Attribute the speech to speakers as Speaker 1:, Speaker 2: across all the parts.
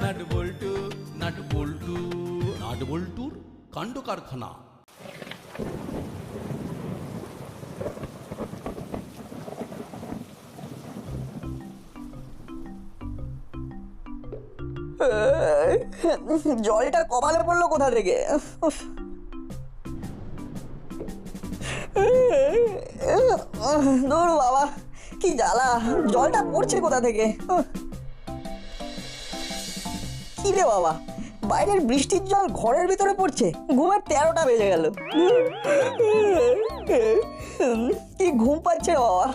Speaker 1: Nut বল্টু nut বল্টু nut বল্টুর কাণ্ড কারখানা।
Speaker 2: জলটা কপালে পড়লো কোথা থেকে? দূর বাবা, কি জ্বালা! জলটা পড়ছে কোথা থেকে? কি রে বাবা, বাইরের বৃষ্টির জল ঘরের ভিতরে পড়ছে। ঘুমের 13টা বেজে গেল। কি ঘুম পাচ্ছে বাবা,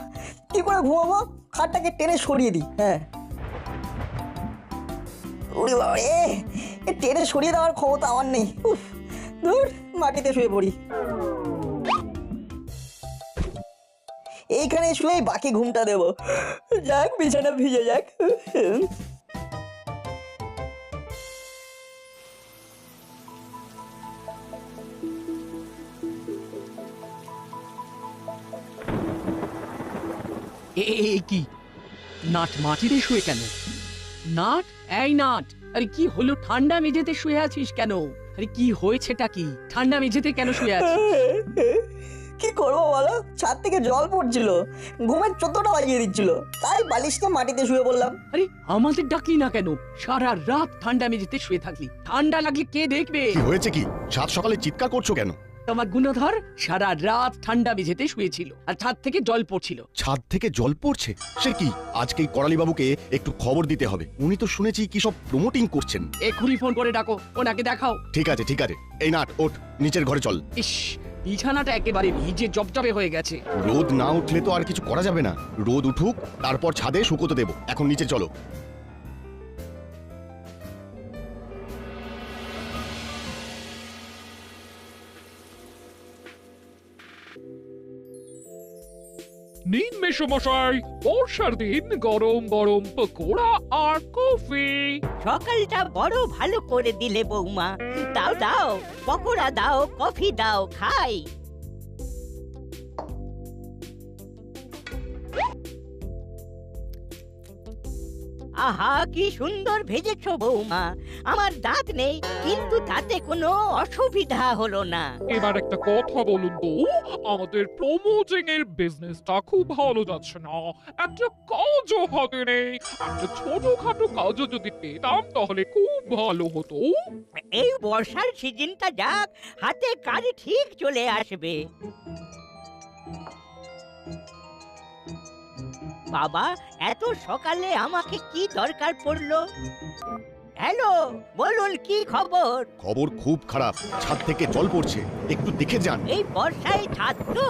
Speaker 2: কি করে ঘুমাবো? খাটটাকে টেনে সরিয়ে দিই। হ্যাঁ, ওরে বাবা রে, টেনে সরিয়ে দেওয়ার ক্ষমতা আমার নেই। ধুর, মাটিতে শুয়ে পড়ি। এইখানে শুয়েই বাকি ঘুমটা দেবো। যাক, বিছানা ভিজে যাক।
Speaker 3: কি নাট মাটিতে শুয়ে কেন? নাট, এই নাট, আরে কি হলো? ঠান্ডা মেঝেতে শুয়ে আছিস কেন? আরে কি হয়েছেটা কি? ঠান্ডা মেঝেতে কেন শুয়ে আছিস?
Speaker 2: কি করবো বলো, ছাদ থেকে জল পড়ছিল, ঘুমের 14টা বাজিয়ে দিচ্ছিল, তাই বালিশটা মাটিতে শুয়ে বললাম।
Speaker 3: আরে আমাদের ডাকলি না কেন? সারা রাত ঠান্ডা মেঝেতে শুয়ে থাকলি, ঠান্ডা লাগলে কে দেখবে?
Speaker 4: কি হয়েছে? কি সাত সকালে চিৎকার করছো কেন?
Speaker 3: তোমার গুণধর সারা রাত ঠান্ডা মেঝেতে শুয়েছিল আর ছাদ থেকে জল পড়ছিল।
Speaker 4: ছাদ থেকে জল পড়ছে? সে কি? আজকেই করালি বাবুকে একটু খবর দিতে হবে। উনি তো শুনেছি কি সব প্রমোটিং করছেন।
Speaker 3: এক্ষুনি ফোন করে ডাকো, ওনাকে দেখাও।
Speaker 4: ঠিক আছে ঠিক আছে, এই নাট ওঠ, নিচের ঘরে চল।
Speaker 3: ইস, বিছানাটা একেবারে ভিজে জবজবে হয়ে গেছে।
Speaker 4: রোদ না উঠলে তো আর কিছু করা যাবে না। রোদ উঠুক, তারপর ছাদে শুকোতে দেবো। এখন নিচে চলো।
Speaker 5: নিন মেশমশাই, বর্ষার দিন গরম গরম পকোড়া আর কফি।
Speaker 6: সকালটা বড় ভালো করে দিলে বৌমা। দাও দাও, পকোড়া দাও, কফি দাও, খাই। আহা, কি সুন্দর ভেজেছো বৌমা। আমার দাঁত নেই, কিন্তু তাতে কোনো অসুবিধা হলো না।
Speaker 5: এবার একটা কথা বলুন তো, আমাদের প্রমোটিং এর বিজনেসটা খুব ভালো যাচ্ছে না। একটা কাজও হাতে নেই। একটা ছোটখাটো কাজও যদি পেতাম তাহলে খুব ভালো হতো।
Speaker 6: এই বর্ষার সিজনটা যাক, হাতে কাজ ঠিক চলে আসবে। বাবা, এত সকালে আমাকে কি দরকার পড়লো? হ্যালো, বলুন কি খবর?
Speaker 4: খবর খুব খারাপ, ছাদ থেকে জল পড়ছে, একটু দেখে যান।
Speaker 6: এই বর্ষায় ছাদ তো?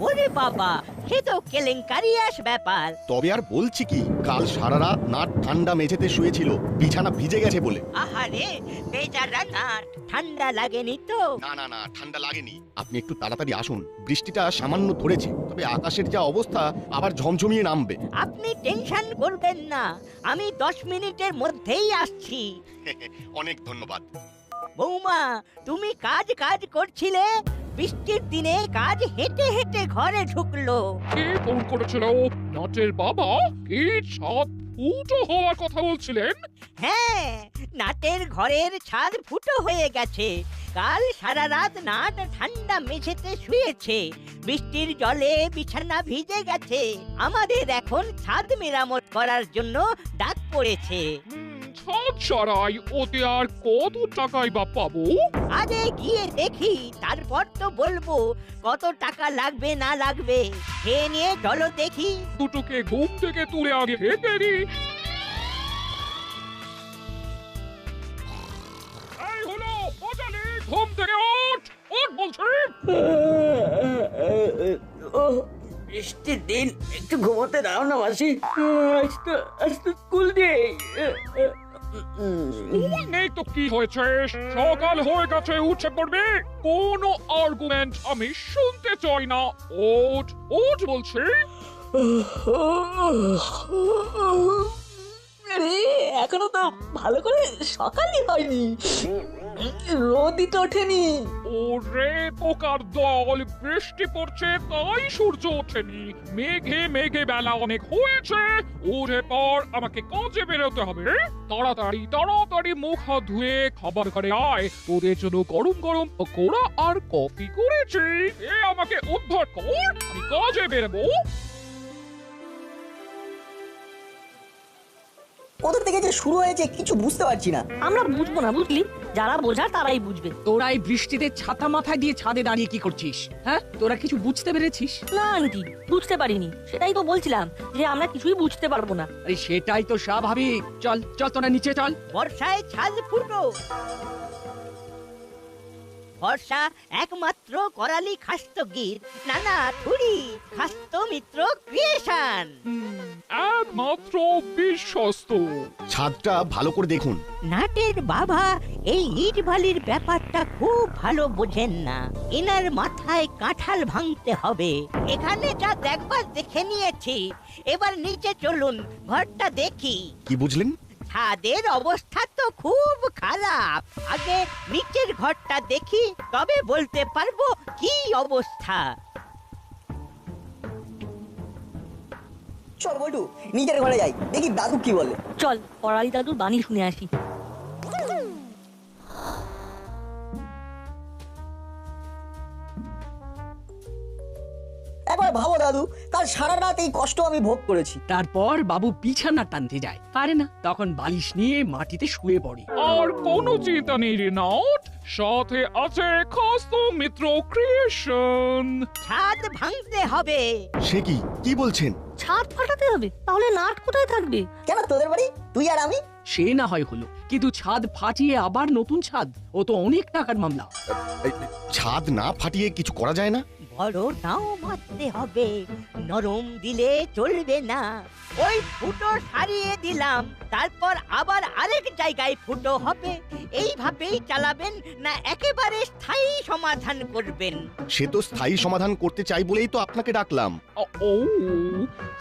Speaker 6: ওরে বাবা, সে তো কেলেঙ্কারিয়াস ব্যাপার।
Speaker 4: তবে আর বলছি কি, কাল সারা রাত নাট ঠান্ডা মেঝেতে শুয়েছিল, বিছানা ভিজে গেছে বলে।
Speaker 6: আহারে, বেচারা নাট, ঠান্ডা লাগেনি তো?
Speaker 4: না না না, ঠান্ডা লাগেনি। আপনি একটু তাড়াতাড়ি আসুন, বৃষ্টিটা সামান্য ধরেছে, তবে আকাশের যা অবস্থা আবার ঝমঝমিয়ে নামবে।
Speaker 6: আপনি টেনশন করবেন না, আমি 10 মিনিটের মধ্যেই আসছি।
Speaker 4: অনেক ধন্যবাদ।
Speaker 6: বৌমা, তুমি কাজ কাজ করছিলে, বৃষ্টির দিনে কাজ হেঁটে হেঁটে ঘরে ঢুকলো।
Speaker 5: কে ফোন করেছিল? নাটের বাবা? কি ছাদ ফুটো হওয়ার কথা বলছিলেন?
Speaker 6: হ্যাঁ, নাটের ঘরের ছাদ ফুটো হয়ে গেছে। কাল সারা রাত নাট ঠান্ডা মেঝেতে শুয়েছে, বৃষ্টির জলে বিছানা ভিজে গেছে। আমাদের এখন ছাদ মেরামত করার জন্য ডাক পড়েছে।
Speaker 5: ছাদ সারাই, ওতে আর কত টাকাই বা পাবো?
Speaker 6: আগে গিয়ে দেখি, তারপর তো বলবো কত টাকা লাগবে না লাগবে। খেয়ে নিয়ে চলো দেখি।
Speaker 5: দুটোকে ঘুম থেকে তুলে আগে হেঁটে দিই। এই হলো, বাজালি, ঘুম থেকে ওঠ, ওঠ বলছি।
Speaker 2: বৃষ্টির দিন, একটু ঘুমোতে দাও না মাসি। আজ তো স্কুল নেই।
Speaker 5: স্কুল নেই তো কি হয়েছে? সকাল হয়ে গেছে, উঠে পড়বে। কোনো আর্গুমেন্ট আমি শুনতে চাই না। ওঠ, ওঠ বলছি।
Speaker 2: এখনো তো ভালো করে সকালই হয়নি, রোদই তো ওঠেনি।
Speaker 5: ওরে পোকার দল, বৃষ্টি পড়ছে তাই সূর্য ওঠেনি, মেঘে মেঘে বেলা অনেক হয়েছে, ওরে পর আমাকে কাজে বেরোতে হবে। তাড়াতাড়ি তাড়াতাড়ি মুখ হাত ধুয়ে খাবার ঘরে আয়, তোদের জন্য গরম গরম পকোড়া আর কফি করেছি। এ আমাকে উদ্ধার কর, আমি কাজে বেরোবো।
Speaker 2: কোথা থেকে যে শুরু হয়েছে কিছু বুঝতে পারছি না।
Speaker 7: আমরা বুঝবো না, বুঝলি? যারা বোঝার তারাই বুঝবে।
Speaker 3: তোরা এই বৃষ্টিতে ছাতা মাথায় দিয়ে ছাদে দাঁড়িয়ে কি করছিস? হ্যাঁ, তোরা কিছু বুঝতে পেরেছিস?
Speaker 7: না আন্টি, বুঝতে পারিনি, সেটাই তো বলছিলাম যে আমরা কিছুই বুঝতে পারবো না।
Speaker 3: আরে সেটাই তো স্বাভাবিক। চল চল, তোরা নিচে চল।
Speaker 6: বর্ষায় ছাদ ফুটো। বর্ষা একমাত্র করালি খাস্ত গীত, নানা থুড়ি খাস্ত মিত্র ক্রিয়েশন।
Speaker 5: একমাত্র বিশ্বস্ত।
Speaker 4: ছাদটা ভালো করে দেখুন।
Speaker 6: নাটের বাবা এই ইট বালির ব্যাপারটা খুব ভালো বোঝেন না, এনার মাথায় কাঁঠাল ভাঙতে হবে। এখানে যা দেখবার দেখে নিয়েছি, এবার নিচে চলুন, ঘরটা দেখি।
Speaker 4: কি বুঝলেন?
Speaker 6: ছাদের অবস্থা তো খুব খারাপ, আগে নিচের ঘরটা দেখি, তবে বলতে পারবো কি অবস্থা।
Speaker 2: চল বল্টু, নিজের ঘরে যাই, দেখি দাদু কি বলে।
Speaker 7: চল পড়ালি দাদুর বাণী শুনে আসি।
Speaker 2: একবার ভাবো দাদু, কাল সারা রাত এই কষ্ট আমি ভোগ করেছি।
Speaker 3: তারপর বাবু বিছানা টানতে যায়, পারে না, তখন বালিশ নিয়ে মাটিতে শুয়ে পড়ে।
Speaker 5: আর কোনো চিন্তা নেই রে নাট, সাথে আছে খাস্ত মিত্র ক্রিয়েশন।
Speaker 6: ছাদ ভাঙতে হবে।
Speaker 4: সে কি কি বলছেন?
Speaker 7: ছাদ ফাটাতে হবে? তাহলে নাট কোথায় থাকবে?
Speaker 2: কেন তোদের বাড়ি, তুই আর আমি?
Speaker 3: সে না হয় হলো, কিন্তু ছাদ ফাটিয়ে আবার নতুন ছাদ, ও তো অনেক টাকার মামলা।
Speaker 4: এই, ছাদ না ফাটিয়ে কিছু করা যায় না?
Speaker 6: বড় নাও মারতে হবে, নরম দিলে চলবে না। ওই ফুটো সারিয়ে দিলাম, তারপর আবার আরেক জায়গায় ফুটো হবে। এইভাবেই চালাবেন না একেবারে স্থায়ী সমাধান করবেন?
Speaker 4: সে তো স্থায়ী সমাধান করতে চাই বলেই তো আপনাকে ডাকলাম।
Speaker 5: ও,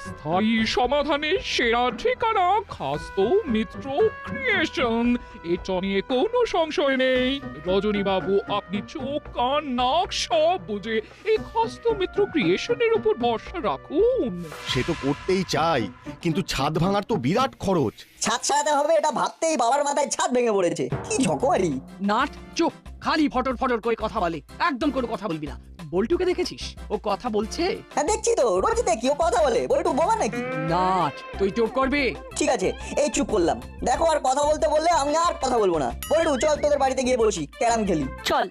Speaker 5: স্থায়ী সমাধানের সেরা ঠিকানা খাস্ত মিত্র ক্রিয়েশন, এটা নিয়ে কোনো সংশয় নেই। রজনী বাবু, আপনি চোখ কান নাক সব বুঝে এই খাস্ত মিত্র ক্রিয়েশনের উপর ভরসা রাখুন।
Speaker 4: সে তো করতেই চাই, কিন্তু ছাদ ভাঙার তো বিরাট খরচ।
Speaker 2: ছাদ সারাতে হবে এটা ভাবতেই বাবার মাথায় ছাদ ভেঙে পড়েছে। কি ঝকমারি!
Speaker 3: নাট চুপ, খালি ফটর ফটর করে কথা বলে, একদম কোনো কথা বলবি না। বল্টুকে দেখেছিস ও কথা বলছে?
Speaker 2: হ্যাঁ দেখছি তো, রোজ দেখি ও কথা বলে। বল্টু বোমা নাকি?
Speaker 3: নাট তুই চুপ করবি?
Speaker 2: ঠিক আছে, এই চুপ করলাম। দেখো, আর কথা বলতে বললে আমি আর কথা বলবো না। বল্টু চল তোদের বাড়িতে গিয়ে বসি, ক্যারাম খেলি।
Speaker 7: চল।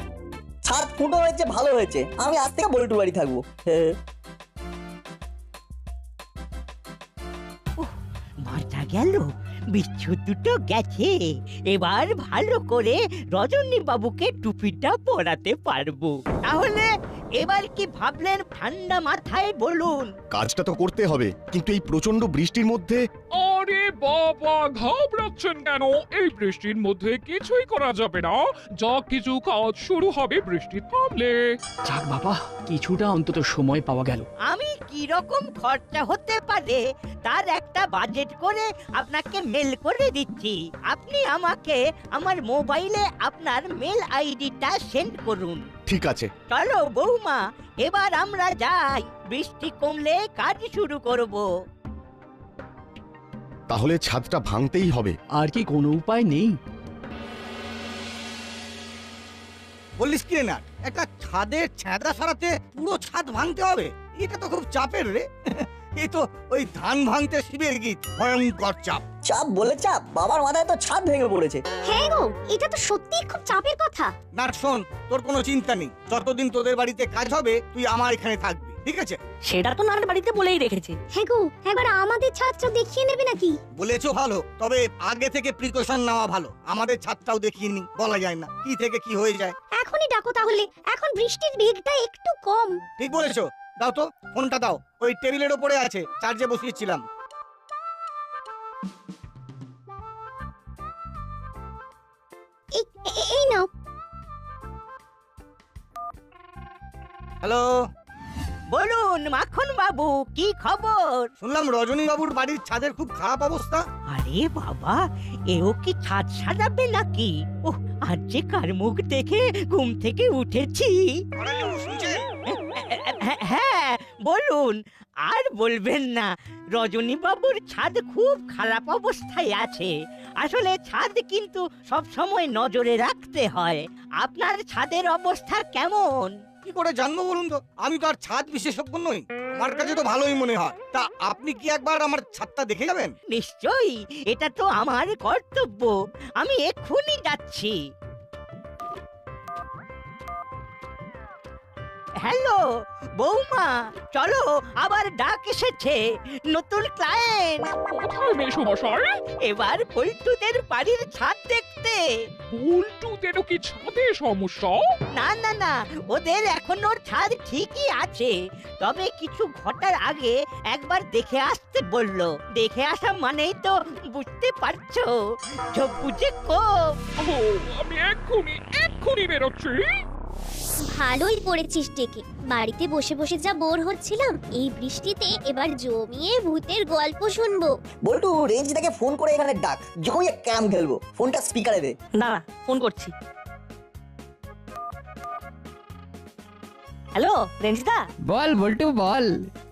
Speaker 2: ছাদ ফুটো হয়েছে, ভালো হয়েছে, আমি আজ থেকে বল্টুর বাড়ি থাকবো।
Speaker 6: মারটা গেল, বিচ্ছু দুটো গেছে। এবার ভালো করে রজনী বাবুকে টুপিটা পরাতে পারবো। তাহলে এবার কি ভাবলেন ঠান্ডা মাথায় বলুন?
Speaker 4: কাজটা তো করতে হবে, কিন্তু এই প্রচন্ড বৃষ্টির মধ্যে।
Speaker 5: আরে বাবা, ঘাবড়াচ্ছেন কেন? এই বৃষ্টির মধ্যে কিছুই করা যাবে না, যা কিছু কাজ শুরু হবে বৃষ্টি থামলে।
Speaker 3: যাক বাবা, কিছুটা অন্তত সময় পাওয়া গেল।
Speaker 6: আমি কি রকম খরচা হতে পারে তার একটা বাজেট করে আপনাকে মেল করে দিচ্ছি। আপনি আমাকে আমার মোবাইলে আপনার মেল আইডিটা সেন্ড করুন।
Speaker 4: ঠিক আছে।
Speaker 6: চলো বৌমা, এবার আমরা যাই, বৃষ্টি কমলে কাজ শুরু করব।
Speaker 4: তাহলে ছাদটা ভাঙতেই হবে।
Speaker 3: আর কি কোনো উপায় নেই?
Speaker 8: বলিস কি না, একটা ছাদের ছেঁদা সারাতে পুরো ছাদ ভাঙতে হবে? এটা তো খুব চাপের রে। এই তো ওই ধান ভাঙতে শিবের গীত, ভয়ঙ্কর চাপ।
Speaker 2: চাপ বলে চাপ, বাবার মাথায় তো ছাদ ভেঙে পড়েছে।
Speaker 9: হ্যাঁ গো, এটা তো সত্যি খুব চাপের কথা।
Speaker 8: না শোন, তোর কোনো চিন্তা নেই, যতদিন তোদের বাড়িতে কাজ হবে তুই আমার এখানে থাকবি, ঠিক আছে?
Speaker 7: সেটা তো নাট বাড়িতে বলেই রেখেছে।
Speaker 9: হ্যাঁ গো, একবার আমাদের ছাদটা দেখিয়ে নেবে নাকি?
Speaker 8: বলেছো ভালো, তবে আগে থেকে প্রিকশন নেওয়া ভালো। আমাদের ছাদটাও দেখিয়ে নি, বলা যায় না কি থেকে কি হয়ে যায়।
Speaker 9: এখনই ডাকো তাহলে, এখন বৃষ্টির বেগটা একটু কম।
Speaker 8: ঠিক বলেছো, দাও তো ফোনটা দাও, ওই টেবিলের ওপরে আছে, চার্জে বসিয়েছিলাম।
Speaker 9: এই নাও।
Speaker 8: হ্যালো
Speaker 6: বলুন মাখন বাবু, কি খবর?
Speaker 8: শুনলাম রজনী বাবুর বাড়ির ছাদের খুব খারাপ অবস্থা।
Speaker 6: আরে বাবা, এও কি ছাদ সাজাবে নাকি? ওহ, আর যে কার মুখ দেখে ঘুম থেকে উঠেছি।
Speaker 8: শুনছেন?
Speaker 6: হ্যাঁ বলুন। আর বলবেন না, রজনী বাবুর ছাদ খুব খারাপ অবস্থায় আছে। আসলে ছাদ কিন্তু সব সময় নজরে রাখতে হয়। আপনার ছাদের অবস্থা কেমন?
Speaker 8: কি করে জানবো বলুন তো? আমি তো আর ছাদ বিশেষজ্ঞ নই, আমার কাছে তো ভালোই মনে হয়। তা আপনি কি একবার আমার ছাদটা দেখে যাবেন?
Speaker 6: নিশ্চয়ই, এটা তো আমার কর্তব্য। আমি এক্ষুনি যাচ্ছি। হ্যালো বৌমা, চলো, আবার ডাক এসেছে, নতুন ক্লায়েন্ট।
Speaker 5: কোথায় মেসোমশাই?
Speaker 6: এবার পল্টুদের বাড়ির ছাদ দেখতে।
Speaker 5: বল্টুদেরও কি ছাদে সমস্যা?
Speaker 6: না না না, ওদের এখনো ছাদ ঠিকই আছে, তবে কিছু ঘটার আগে একবার দেখে আসতে বললো। দেখে আসা মানেই তো বুঝতে পারছো, চোখ বুঝে কোপ।
Speaker 5: ও, আমি এক্ষুনি বেরোচ্ছি।
Speaker 9: ভালোই পড়েছিস ডেকে। বাড়িতে বসে বসে যা বোর হচ্ছিলাম, এই বৃষ্টিতে এবার জমিয়ে ভূতের গল্প শুনবো।
Speaker 2: বল্টু রেঞ্জদাকে ফোন করে এখানে ডাক, যখনই ক্যাম খেলবো। ফোনটা স্পিকারে দে।
Speaker 7: দাঁড়া, ফোন করছি। হ্যালো রেঞ্জদা,
Speaker 3: বল বল্টু বল,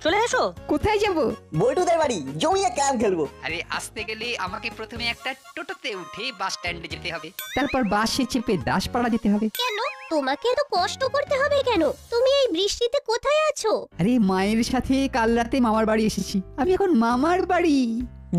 Speaker 7: চলে এসো।
Speaker 3: কোথায় যাব?
Speaker 2: বল্টুদের বাড়ি, জমিয়ে ক্যাম খেলবো।
Speaker 10: আরে আসতে গেলে আমাকে প্রথমে একটা টোটোতে উঠে বাস স্ট্যান্ডে যেতে হবে।
Speaker 3: তারপর বাসে চেপে দাসপাড়া যেতে হবে।
Speaker 9: কেন তোমাকে এত কষ্ট করতে হবে কেন? তুমি এই বৃষ্টিতে কোথায় আছো?
Speaker 3: আরে মায়ের সাথে কাল রাতে মামার বাড়ি এসেছি, আমি এখন মামার বাড়ি।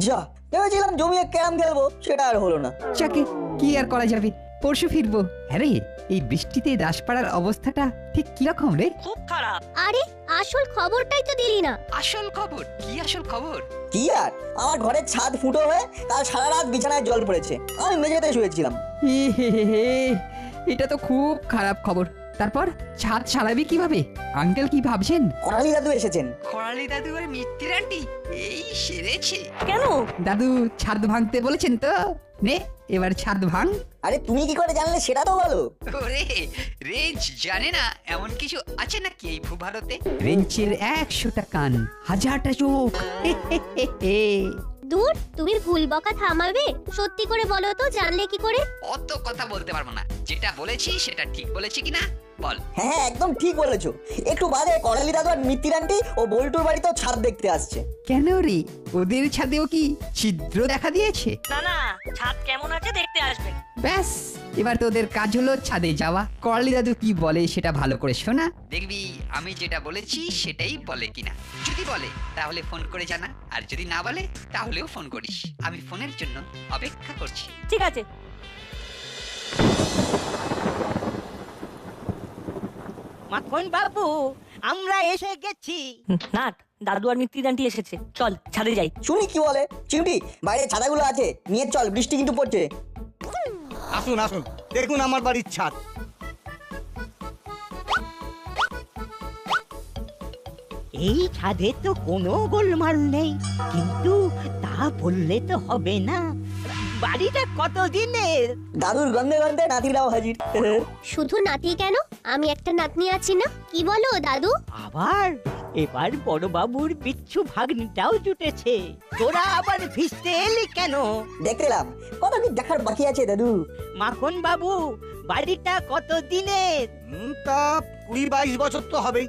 Speaker 2: যা, ভেবেছিলাম জমিয়ে ক্যাম খেলবো, সেটা আর হলো না।
Speaker 3: চাকে কি আর করা যাবে, পরশু ফিরবো। আরে এই বৃষ্টিতে দাসপাড়ার অবস্থাটা ঠিক কিরকম রে?
Speaker 7: খুব খারাপ।
Speaker 9: আরে আসল খবরটাই তো দিলি না।
Speaker 10: আসল খবর কি? আসল খবর
Speaker 2: কি আর, আমার ঘরের ছাদ ফুটো হয়ে তার সারা রাত বিছানায় জল পড়েছে, আমি মেঝেতে শুয়েছিলাম।
Speaker 3: হে হে হে হে, এটা তো খুব খারাপ খবর। তারপর ছাদ সারাবি কিভাবে? আঙ্কেল কি ভাবছেন?
Speaker 2: করালি দাদু এসেছেন।
Speaker 10: খরালি দাদু আর মিত্তির আন্টি এই সেরেছে।
Speaker 7: কেন?
Speaker 3: দাদু ছাদ ভাঙতে বলেছেন তো? নে এবার ছাদ ভাঙ।
Speaker 2: আরে তুমি কি করে জানলে সেটা তো বলো।
Speaker 10: ওরে, রেঞ্জ জানে না এমন কিছু আছে নাকি এই ভূভারতে?
Speaker 3: রেঞ্চের 100টা কান, 1000টা চোখ। হে হে হে হে।
Speaker 9: দূর, তুমি ভুল বকা থামাবে? সত্যি করে বলো তো, জানলে কি করে?
Speaker 10: অত কথা বলতে পারবো না। যেটা বলেছি সেটা ঠিক বলেছি কিনা বল।
Speaker 2: হ্যাঁ একদম ঠিক বলেছো। একটু বাদে করালি দাদু আর মিত্তির আন্টি ও বল্টুর বাড়িতেও ছাদ দেখতে আসছে।
Speaker 3: কেন রে, ওদের ছাদেও কি ছিদ্র দেখা দিয়েছে?
Speaker 7: না না, ছাদ কেমন আছে দেখতে আসবেন।
Speaker 3: ব্যাস, এবার তো ওদের কাজ হলো ছাদে যাওয়া। করালি দাদু কি বলে সেটা ভালো করে শোনা।
Speaker 10: দেখবি আমি যেটা বলেছি সেটাই বলে কিনা। যদি বলে তাহলে ফোন করে জানা, আর যদি না বলে তাহলেও ফোন করিস। আমি ফোনের জন্য অপেক্ষা করছি।
Speaker 7: ঠিক আছে।
Speaker 6: মাখন বাবু, আমরা এসে গেছি।
Speaker 7: নাট, দাদু আর মিত্তির আন্টি এসেছে, চল ছাদে যাই।
Speaker 2: শুনি কি বলে। চিমটি, বাইরে ছাতাগুলো আছে, নিয়ে চল, বৃষ্টি কিন্তু পড়ছে।
Speaker 8: আসুন আসুন, দেখুন আমার বাড়ির ছাদ।
Speaker 6: এই ছাদে তো কোনো গোলমাল নেই, কিন্তু তা বললে তো হবে না। বাড়িটা কত দিনের?
Speaker 2: দাদুর গন্ধে গন্ধে নাতিরাও হাজির।
Speaker 9: শুধু নাতি কেন, আমি একটা নাতনি আছি না? কি বলো দাদু?
Speaker 6: আবার এবার বড় বাবুর বিচ্ছু ভাগ্নিটাও জুটেছে। তোরা আবার ভিজতে এলি কেন?
Speaker 2: দেখলাম কত কি দেখার বাকি আছে দাদু।
Speaker 6: মাখন বাবু, বাড়িটা কত দিনের?
Speaker 8: তা 20-22 বছর তো হবেই।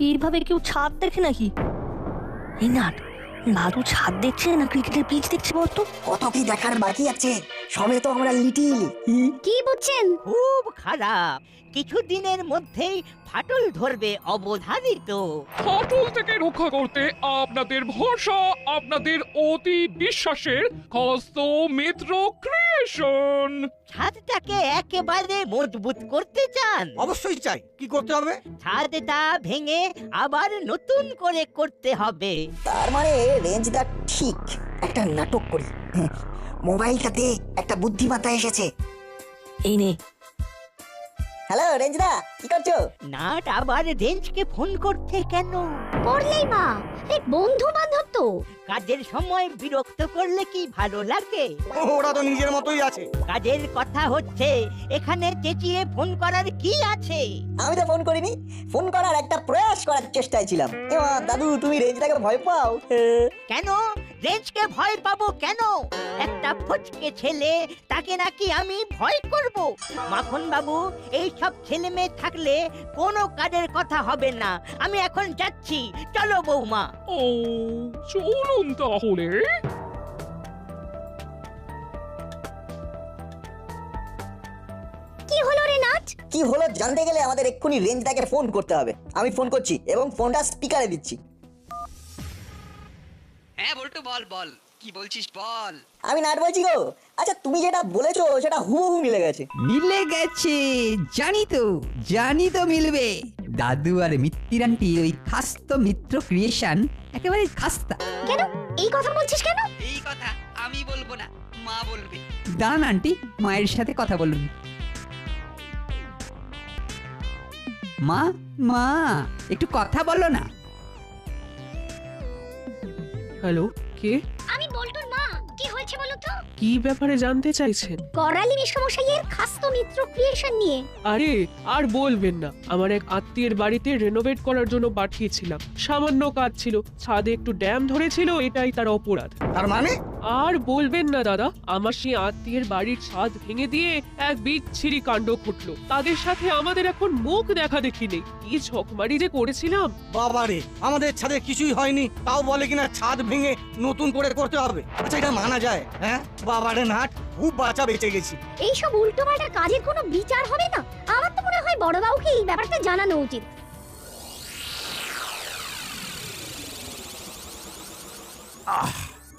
Speaker 7: এইভাবে কেউ ছাদ দেখে নাকি? এই নাট, দাদু ছাদ দেখছে না ক্রিকেটের পিচ দেখছে বলতো?
Speaker 2: কত কি দেখার বাকি আছে, সবে তো আমরা লিটিল।
Speaker 9: কি বুঝছেন?
Speaker 6: খুব খারাপ, কিছুদিনের মধ্যেই ফাটল ধরবে অবধারিত।
Speaker 5: ফাটল থেকে রক্ষা করতে আপনাদের ভরসা, আপনাদের অতি বিশ্বাসের হস্ত মিত্র ক্রিয়েশন।
Speaker 6: ছাদটাকে একেবারে মজবুত করতে চান?
Speaker 8: অবশ্যই চাই। কি করতে হবে?
Speaker 6: ছাদটা ভেঙে আবার নতুন করে করতে হবে।
Speaker 2: তার মানে রেঞ্জটা ঠিক। একটা নাটক করি। মোবাইলটাতে একটা বুদ্ধিমত্তা এসেছে।
Speaker 7: এই নে।
Speaker 2: হ্যালো রেঞ্জদা, কি করছো?
Speaker 6: নাট আবার রেঞ্জকে ফোন করতে কেন?
Speaker 9: করলেই মা, এই বন্ধু বান্ধব তো।
Speaker 6: কাজের সময় বিরক্ত করলে কি ভালো লাগে?
Speaker 8: ওরা তো নিজের মতোই আছে।
Speaker 6: কাজের কথা হচ্ছে, এখানে চেঁচিয়ে ফোন করার কি আছে?
Speaker 2: আমি তো ফোন করিনি, ফোন করার একটা প্রয়াস করার চেষ্টায় ছিলাম। এমা দাদু, তুমি রেঞ্জদাকে ভয় পাও?
Speaker 6: কেন রেঞ্জকে ভয় পাবো কেন? একটা ফুচকে ছেলে, তাকে নাকি আমি ভয় করব? মাখন বাবু, এই সব ছেলে মেয়ে থাকলে কোনো কাজের কথা হবে না। আমি এখন যাচ্ছি, চলো বৌমা।
Speaker 5: ও চলুন তাহলে।
Speaker 9: কি হলো রে নাট?
Speaker 2: কি হলো জানতে গেলে আমাদের এক্ষুনি রেঞ্জদাকে ফোন করতে হবে। আমি ফোন করছি এবং ফোনটা স্পিকারে দিচ্ছি।
Speaker 10: হ্যাঁ বল্টু, বল বল, কি বলছিস বল।
Speaker 2: আমি নাট বলছি গো। আচ্ছা, তুমি যেটা বলেছো সেটা হুবহু মিলে গেছে।
Speaker 11: মিলে গেছে, জানি তো মিলবে। দাদু আর মিত্তির আন্টি ওই খাস্ত মিত্র ক্রিয়েশন একেবারে খাস্তা।
Speaker 9: কেন এই কথা বলছিস কেন?
Speaker 10: এই কথা আমি বলবো না, মা বলবে।
Speaker 11: দাঁড়ান আন্টি, মায়ের সাথে কথা বলুন। মা মা একটু কথা বলো না।
Speaker 12: হ্যালো, কে?
Speaker 9: আমি বল্টুর মা। কি হয়েছে বলো তো?
Speaker 12: কি ব্যাপারে জানতে চাইছেন?
Speaker 9: করালি মেশামশাইয়ের খাস্ত মিত্র ক্রিয়েশন নিয়ে।
Speaker 12: আরে আর বলবেন না, আমার এক আত্মীয়ের বাড়িতে রেনোভেট করার জন্য পাঠিয়েছিলাম। সামান্য কাজ ছিল, ছাদে একটু ড্যাম ধরেছিল, এটাই তার অপরাধ।
Speaker 8: তার মানে?
Speaker 12: আর বলবেন না দাদা, আমার সেই আত্মীয়ের বাড়ির ছাদ ভেঙে দিয়ে এক বিচ্ছিরি কাণ্ড ঘটলো। তাদের সাথে আমাদের এখন মুখ দেখা দেখি নেই। কি ঝকমারি যে করেছিলাম।
Speaker 8: বাবারে, আমাদের ছাদে কিছুই হয়নি, তাও বলে কিনা ছাদ ভেঙে নতুন করে করতে হবে। আচ্ছা, এটা মানা যায়? হ্যাঁ বাবারে নাট, খুব বাঁচা বেঁচে গেছি।
Speaker 9: এইসব উল্টোপাল্টা কাজের কোনো বিচার হবে না? আমার তো মনে হয় বড়বাবুকে এই ব্যাপারটা জানানো উচিত।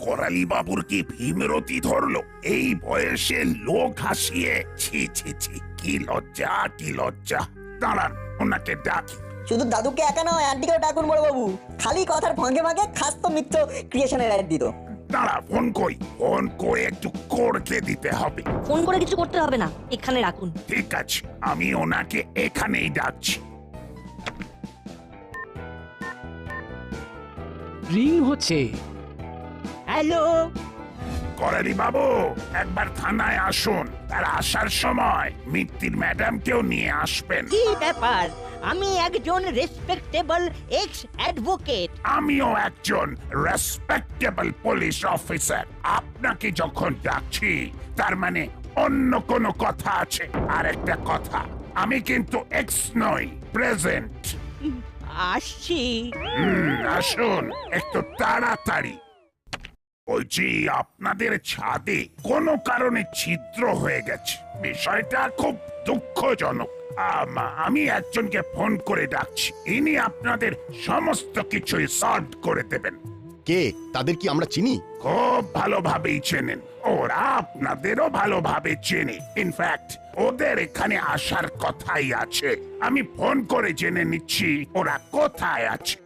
Speaker 13: করালি বাবুর কি ভীমরতি ধরলো? এই বয়সে লোক হাসিয়ে, ছি ছি ছি, কি লজ্জা কি লজ্জা। দাঁড়ান, ওনাকে ডাকি।
Speaker 2: শুধু দাদুকে একা নয়, আন্টিকেও ডাকুন বড়বাবু। খালি কথার ফাঁকে ফাঁকে খাস্ত মিত্র ক্রিয়েশনের অ্যাড দিত।
Speaker 13: দাঁড়া, ফোন কই, ফোন করে একটু করতে দিতে হবে।
Speaker 7: ফোন করে কিছু করতে হবে না, এখানে রাখুন।
Speaker 13: ঠিক আছে, আমি ওনাকে এখানেই ডাকছি।
Speaker 3: রিং হচ্ছে।
Speaker 6: হ্যালো
Speaker 13: করালি বাবু, একবার থানায় আসুন। তার আসার সময় মিত্তির ম্যাডামকেও নিয়ে আসবেন।
Speaker 6: কি ব্যাপার? আমি একজন রেসপেক্টেবল এক্স অ্যাডভোকেট।
Speaker 13: আমিও একজন রেসপেক্টেবল পুলিশ অফিসার। আপনাকে যখন ডাকছি, তার মানে অন্য কোনো কথা আছে। আর একটা কথা, আমি কিন্তু এক্স নই, প্রেজেন্ট।
Speaker 6: আসছি।
Speaker 13: আসুন একটু তাড়াতাড়ি। বলছি, আপনাদের ছাদে কোনো কারণে ছিদ্র হয়ে গেছে। বিষয়টা খুব দুঃখজনক। আমি একজনকে ফোন করে ডাকছি, ইনি আপনাদের সমস্ত কিছুই সলভ করে দেবেন।
Speaker 4: কে? তাদের কি আমরা চিনি?
Speaker 13: খুব ভালোভাবেই চেনেন, ওরা আপনাদেরও ভালোভাবে চেনে। ইনফ্যাক্ট ওদের এখানে আসার কথাই আছে। আমি ফোন করে জেনে নিচ্ছি ওরা কোথায় আছে।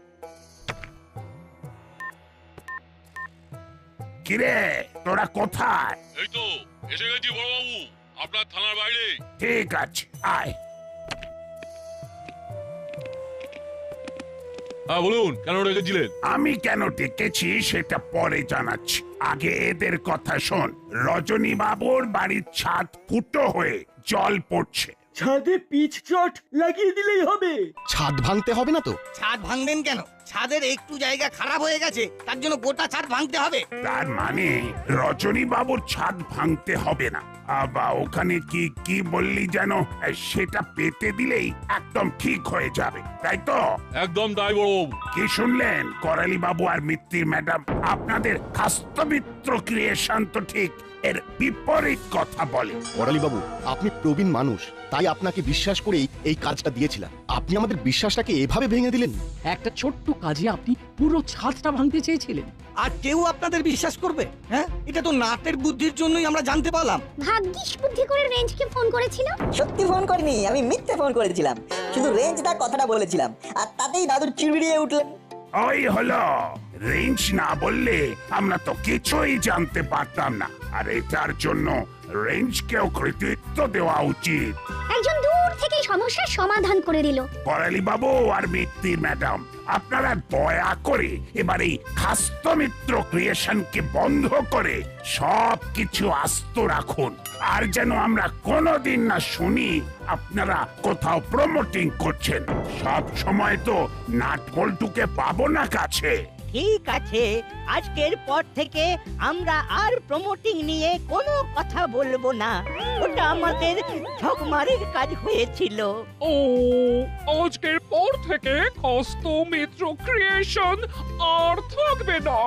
Speaker 13: কিরে, তোরা কোথায়?
Speaker 14: এই তো এসে গেছি বড়বাবু, আপনার থানার বাইরে।
Speaker 13: ঠিক আছে, আয়।
Speaker 14: হ্যাঁ বলুন, কেন ডেকেছিলেন?
Speaker 13: আমি কেন ডেকেছি সেটা পরে জানাচ্ছি, আগে এদের কথা শোন। রজনী বাবুর বাড়ির ছাদ ফুটো হয়ে জল পড়ছে।
Speaker 15: ছাদে পিচ চট লাগিয়ে দিলেই হবে।
Speaker 4: ছাদ ভাঙতে হবে না তো?
Speaker 8: ছাদ ভাঙবেন কেন? ছাদের একটু জায়গা খারাপ হয়ে গেছে, তার জন্য গোটা ছাদ ভাঙতে হবে।
Speaker 13: তার মানে রজনী বাবুর ছাদ ভাঙতে হবে না। আবার ওখানে কি কি বললি যেন, সেটা পেতে দিলেই একদম ঠিক হয়ে যাবে, তাই তো?
Speaker 14: একদম তাই বড়বাবু।
Speaker 13: কি শুনলেন করালি বাবু আর মিত্তির ম্যাডাম? আপনাদের খাস্তমিত্র ক্রিয়েশন তো ঠিক এর বিপরীত কথা বলে।
Speaker 4: করালি বাবু, আপনি প্রবীণ মানুষ, তাই আপনাকে বিশ্বাস করেই এই কাজটা দিয়েছিলাম। আপনি আমাদের বিশ্বাসটাকে এভাবে ভেঙে দিলেন।
Speaker 3: একটা ছোট্ট কাজে আপনি পুরো ছাদটা ভাঙতে চেয়েছিলেন।
Speaker 8: আর কেউ আপনাদের বিশ্বাস করবে? হ্যাঁ, এটা তো নাটের বুদ্ধির জন্যই আমরা জানতে পারলাম।
Speaker 9: ভাগ্যিস বুদ্ধি করে রেঞ্জকে ফোন করেছিল।
Speaker 2: সত্যি ফোন করিনি, আমি মিথ্যে ফোন করেছিলাম। শুধু রেঞ্জটা কথাটা বলেছিলাম, আর তাতেই দাদুর চিড়বিড়িয়ে উঠলেন।
Speaker 13: ওই হলো, রেঞ্জ না বললে আমরা তো কিছুই জানতে পারতাম না। আর এটার জন্য রেঞ্জকেও কৃতিত্ব দেওয়া উচিত।
Speaker 9: একজন দূর থেকে সমস্যার সমাধান করে দিল।
Speaker 13: করালি বাবু আর মিত্তি ম্যাডাম, আপনারা দয়া করে এবার এই খাস্ত মিত্র ক্রিয়েশনকে বন্ধ করে সব কিছু আস্ত রাখুন। আর যেন আমরা কোনোদিন না শুনি আপনারা কোথাও প্রমোটিং করছেন। সব সময় তো নাট বল্টুকে পাবো না কাছে।
Speaker 6: ঠিক আছে, আজকের পর থেকে আমরা আর প্রমোটিং নিয়ে কোনো কথা বলবো না। ওটা আমাদের ঝকমারের কাজ হয়েছিল।
Speaker 5: ও, আজকের পর থেকে খাস্ত মিত্র ক্রিয়েশন আর থাকবে না।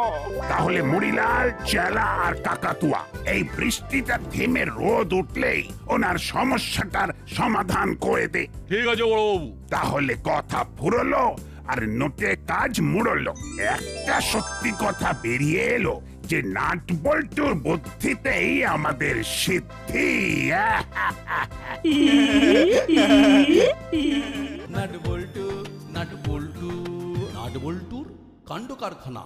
Speaker 13: তাহলে মুড়িলাল, চেলা আর কাকাতুয়া এই বৃষ্টিটা থেমে রোদ উঠলেই ওনার সমস্যাটার সমাধান করে দে।
Speaker 14: ঠিক আছে বড়বাবু।
Speaker 13: তাহলে কথা ফুরলো আর নোটে কাজ মুড়লো। একটা সত্যি কথা বেরিয়ে এলো যে নাট বল্টুর বুদ্ধিতেই আমাদের সিদ্ধি।
Speaker 1: নাট বল্টু নাট বল্টু নাট বল্টুর কাণ্ড কারখানা।